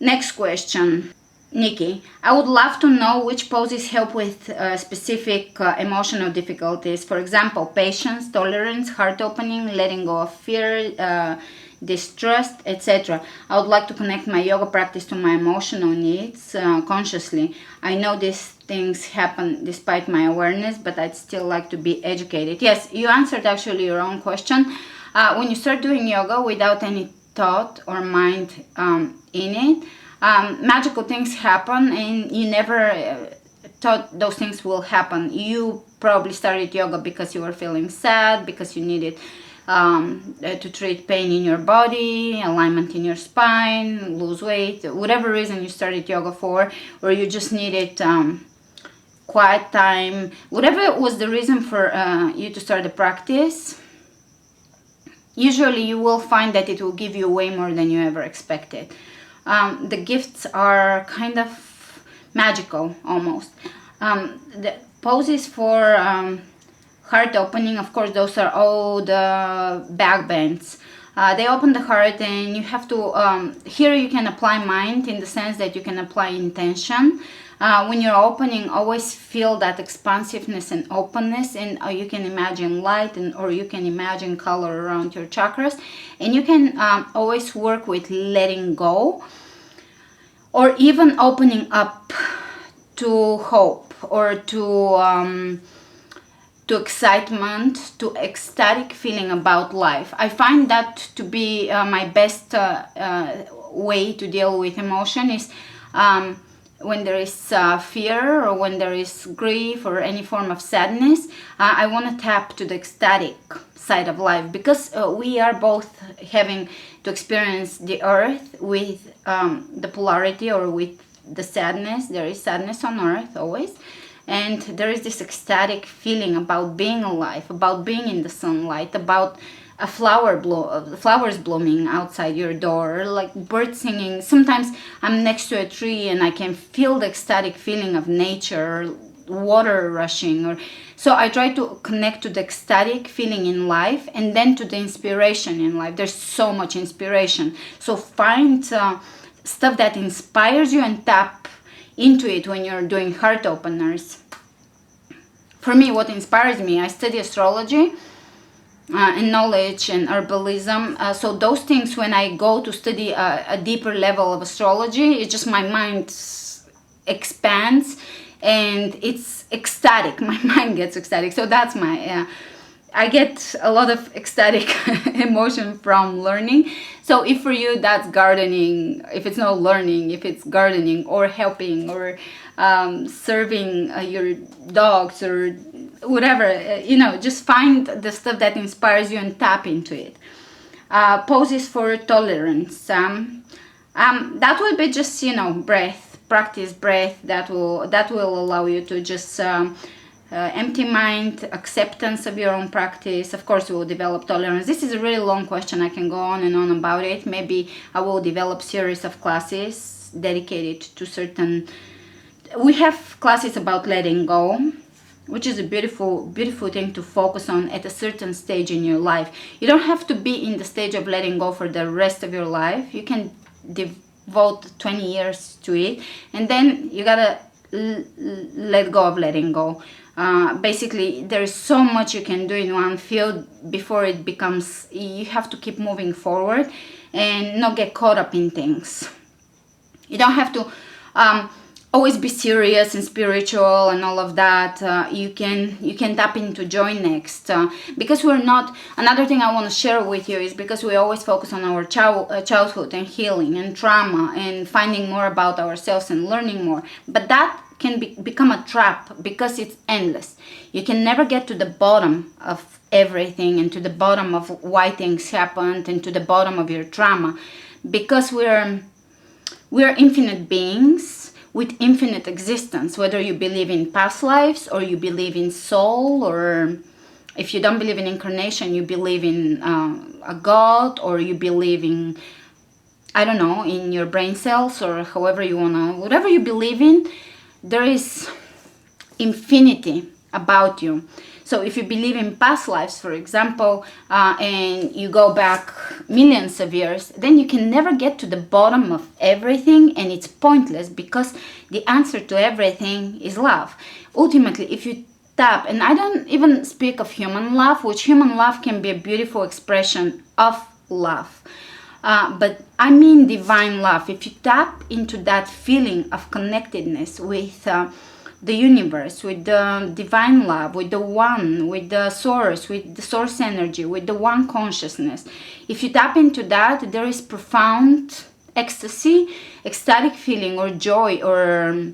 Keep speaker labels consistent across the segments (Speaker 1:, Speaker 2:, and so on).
Speaker 1: Next question. Nikki, I would love to know which poses help with specific emotional difficulties. For example, patience, tolerance, heart opening, letting go of fear, distrust, etc. I would like to connect my yoga practice to my emotional needs consciously. I know these things happen despite my awareness, but I'd still like to be educated. Yes, you answered actually your own question. When you start doing yoga without any thought or mind in it, magical things happen, and you never thought those things will happen. You probably started yoga because you were feeling sad, because you needed to treat pain in your body, alignment in your spine, lose weight, whatever reason you started yoga for, or you just needed quiet time, whatever was the reason for you to start the practice. Usually you will find that it will give you way more than you ever expected. The gifts are kind of magical almost. The poses for heart opening, of course, those are all the back bends. They open the heart, and you have to, here you can apply mind in the sense that you can apply intention. When you're opening, always feel that expansiveness and openness, and you can imagine light, or you can imagine color around your chakras, and you can always work with letting go, or even opening up to hope, or to excitement, to ecstatic feeling about life. I find that to be my best way to deal with emotion is when there is fear, or when there is grief, or any form of sadness. I want to tap to the ecstatic side of life, because we are both having to experience the earth with the polarity, or with the sadness. There is sadness on earth always, and there is this ecstatic feeling about being alive, about being in the sunlight, about a flowers blooming outside your door, like birds singing. Sometimes I'm next to a tree and I can feel the ecstatic feeling of nature, water rushing, or so I try to connect to the ecstatic feeling in life, and then to the inspiration in life. There's so much inspiration, so find stuff that inspires you and tap into it when you're doing heart openers. For me, what inspires me, I study astrology and knowledge and herbalism. So those things, when I go to study a deeper level of astrology, it's just my mind expands and it's ecstatic. My mind gets ecstatic. So that's my I get a lot of ecstatic emotion from learning. So if for you that's gardening, if it's not learning, if it's gardening or helping or serving your dogs or whatever, just find the stuff that inspires you and tap into it. Poses for tolerance. That will be just, breath, practice breath. That will allow you to just empty mind, acceptance of your own practice. Of course, we will develop tolerance. This is a really long question. I can go on and on about it. Maybe I will develop series of classes dedicated to certain. We have classes about letting go, which is a beautiful, beautiful thing to focus on at a certain stage in your life. You don't have to be in the stage of letting go for the rest of your life. You can devote 20 years to it, and then you gotta let go of letting go. Basically, there is so much you can do in one field before it becomes, you have to keep moving forward and not get caught up in things. You don't have to always be serious and spiritual and all of that. You can tap into joy next, because we're not. Another thing I want to share with you is because we always focus on our childhood and healing and trauma and finding more about ourselves and learning more, but that can become a trap because it's endless. You can never get to the bottom of everything and to the bottom of why things happened and to the bottom of your trauma, because we're infinite beings with infinite existence, whether you believe in past lives or you believe in soul, or if you don't believe in incarnation, you believe in a god, or you believe in, I don't know, in your brain cells, or however you wanna, whatever you believe in, there is infinity about you. So if you believe in past lives, for example, and you go back millions of years, then you can never get to the bottom of everything, and it's pointless, because the answer to everything is love. Ultimately, if you tap, and I don't even speak of human love, which human love can be a beautiful expression of love. But I mean divine love. If you tap into that feeling of connectedness with the universe, with the divine love, with the one, with the source energy, with the one consciousness, if you tap into that, there is profound ecstasy, ecstatic feeling, or joy, or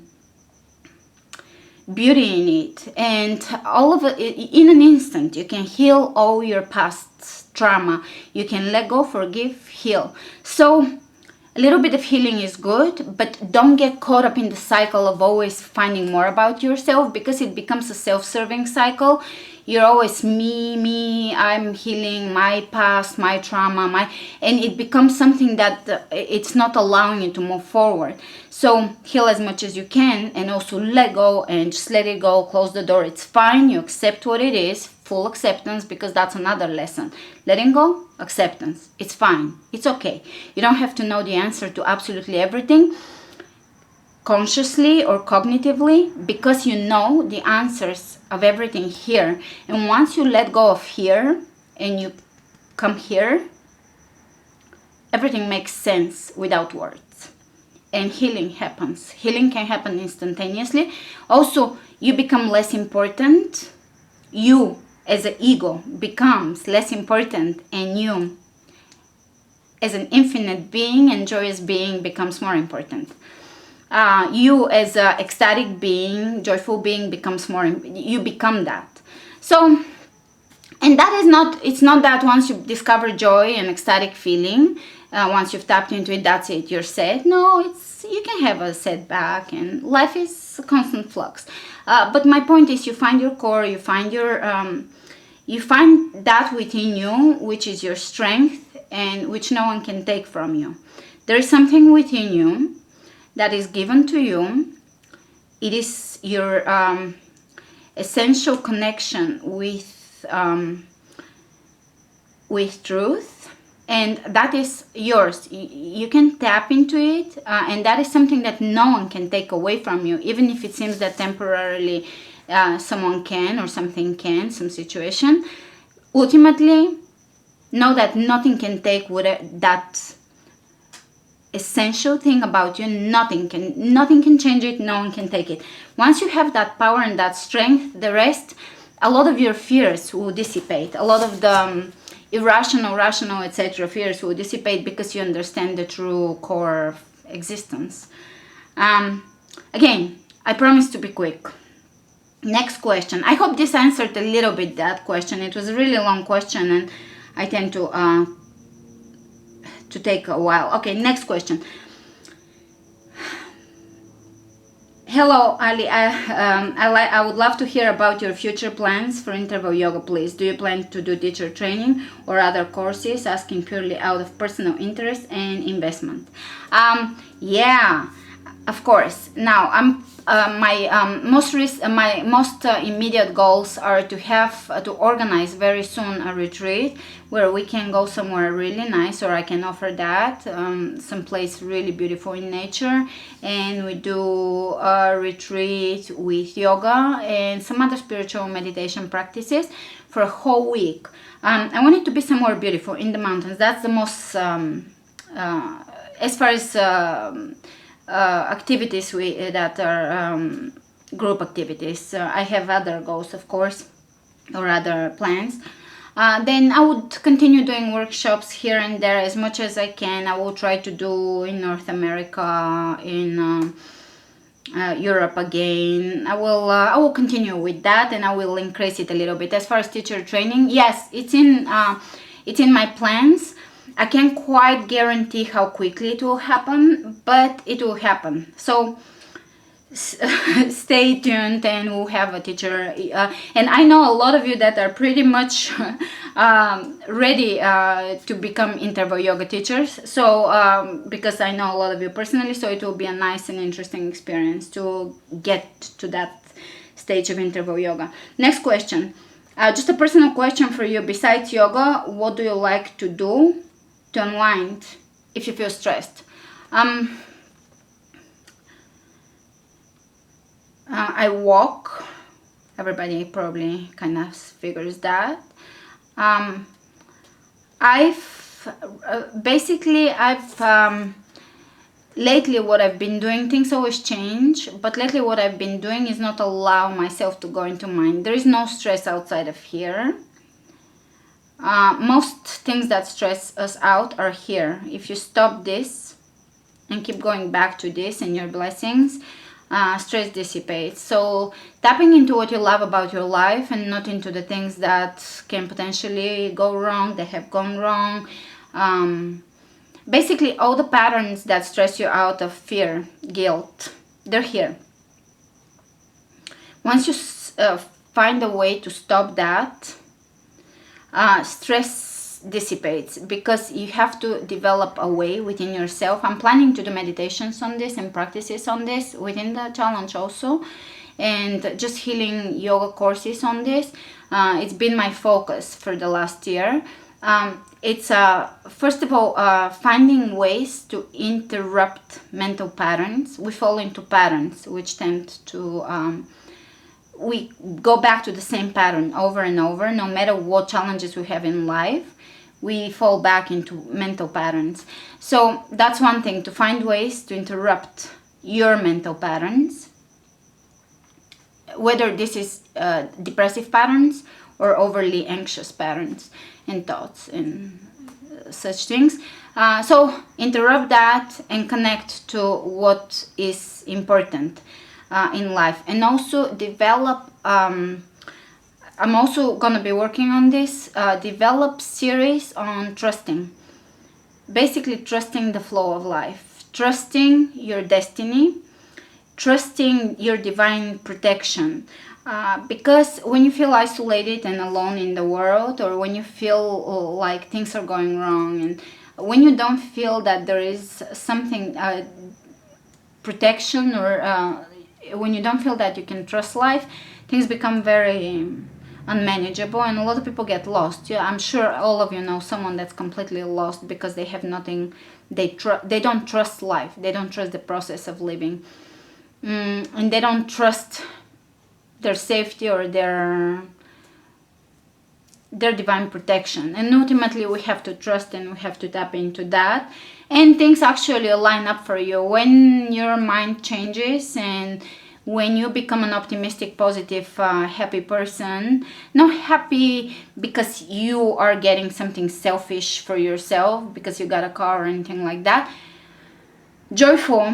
Speaker 1: beauty in it, and all of it in an instant. You can heal all your past trauma. You can let go, forgive, heal. So a little bit of healing is good, but don't get caught up in the cycle of always finding more about yourself, because it becomes a self-serving cycle. You're always me, I'm healing my past, my trauma, and it becomes something that it's not allowing you to move forward. So heal as much as you can, and also let go, and just let it go, close the door. It's fine, you accept what it is, full acceptance, because that's another lesson. Letting go, acceptance. It's fine, it's okay. You don't have to know the answer to absolutely everything, consciously or cognitively, because you know the answers of everything here. And once you let go of here and you come here, everything makes sense without words, and healing happens. Healing can happen instantaneously. Also, you become less important. You as an ego becomes less important, and you as an infinite being and joyous being becomes more important. You as an ecstatic being, joyful being becomes more, you become that. So, and that is not, it's not that once you discover joy and ecstatic feeling, once you've tapped into it, that's it, you're set. No, it's, you can have a setback, and life is a constant flux. But my point is, you find your core, you find your, you find that within you, which is your strength, and which no one can take from you. There is something within you that is given to you. It is your essential connection with truth, and that is yours. You can tap into it, and that is something that no one can take away from you, even if it seems that temporarily someone can, or something can, some situation. Ultimately, know that nothing can take that essential thing about you. Nothing can change it. No one can take it. Once you have that power and that strength, the rest, a lot of your fears will dissipate. A lot of the irrational, rational, etc. fears will dissipate, because you understand the true core of existence. Again, I promise to be quick. Next question. I hope this answered a little bit that question. It was a really long question, and I tend to take a while. Okay, next question. Hello, Ali. I would love to hear about your future plans for interval yoga, please. Do you plan to do teacher training or other courses? Asking purely out of personal interest and investment. Yeah, of course. Now, my most immediate goals are to organize very soon a retreat where we can go somewhere really nice, or I can offer that, someplace really beautiful in nature, and we do a retreat with yoga and some other spiritual meditation practices for a whole week. I want it to be somewhere beautiful in the mountains. That's the most, as far as activities that are group activities. I have other goals, of course, or other plans. Then I would continue doing workshops here and there as much as I can. I will try to do in North America, in Europe again. I will continue with that, and I will increase it a little bit. As far as teacher training, yes, it's in my plans. I can't quite guarantee how quickly it will happen, but it will happen. So stay tuned, and we'll have a teacher. And I know a lot of you that are pretty much ready to become interval yoga teachers. So because I know a lot of you personally, so it will be a nice and interesting experience to get to that stage of interval yoga. Next question. Just a personal question for you. Besides yoga, what do you like to do to unwind if you feel stressed? I walk. Everybody probably kind of figures that. Lately what I've been doing, things always change, but lately what I've been doing is not allow myself to go into mind. There is no stress outside of here. Most things that stress us out are here. If you stop this and keep going back to this and your blessings, stress dissipates. So tapping into what you love about your life and not into the things that can potentially go wrong, that have gone wrong. Basically all the patterns that stress you out of fear, guilt, they're here. Once you find a way to stop that, stress dissipates, because you have to develop a way within yourself. I'm planning to do meditations on this and practices on this within the challenge also, and just healing yoga courses on this. It's been my focus for the last year. It's first of all finding ways to interrupt mental patterns. We fall into patterns which tend to we go back to the same pattern over and over. No matter what challenges we have in life, we fall back into mental patterns. So that's one thing, to find ways to interrupt your mental patterns, whether this is depressive patterns or overly anxious patterns and thoughts and such things. So interrupt that and connect to what is important in life, and also develop, I'm also going to be working on this, develop series on trusting. Basically trusting the flow of life, trusting your destiny, trusting your divine protection. Because when you feel isolated and alone in the world, or when you feel like things are going wrong, and when you don't feel that there is something, protection, or when you don't feel that you can trust life, things become very unmanageable, and a lot of people get lost. Yeah, I'm sure all of you know someone that's completely lost because they have nothing. They don't trust life. They don't trust the process of living, and they don't trust their safety or their divine protection. And ultimately we have to trust, and we have to tap into that, and things actually line up for you when your mind changes, and when you become an optimistic, positive, happy person. Not happy because you are getting something selfish for yourself, because you got a car or anything like that. Joyful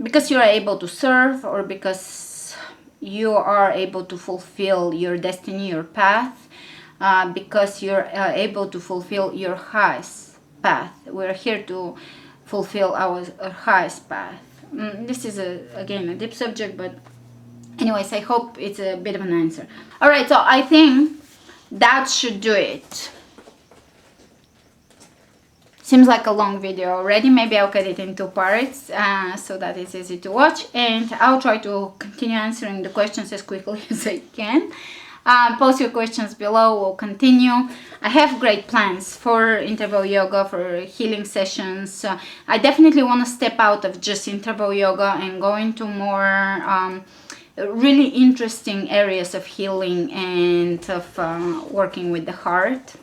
Speaker 1: because you are able to serve, or because you are able to fulfill your destiny, your path, because you're able to fulfill your highest path. We're here to fulfill our highest path. This is again a deep subject, but anyways, I hope it's a bit of an answer. All right, so I think that should do it. Seems like a long video already. Maybe I'll cut it in 2 parts so that it's easy to watch, and I'll try to continue answering the questions as quickly as I can. Post your questions below. We'll continue. I have great plans for interval yoga, for healing sessions. I definitely want to step out of just interval yoga and go into more really interesting areas of healing and of working with the heart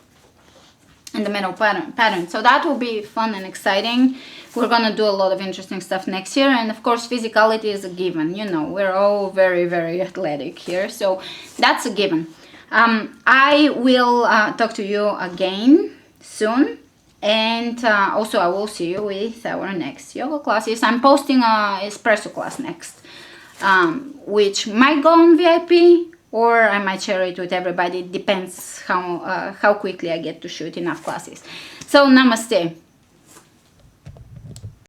Speaker 1: and the mental pattern. So that will be fun and exciting. We're gonna do a lot of interesting stuff next year, and of course physicality is a given. You know, we're all very, very athletic here, so that's a given. I will talk to you again soon, and also I will see you with our next yoga classes. I'm posting a espresso class next, which might go on VIP, or I might share it with everybody. It depends how quickly I get to shoot enough classes. So namaste.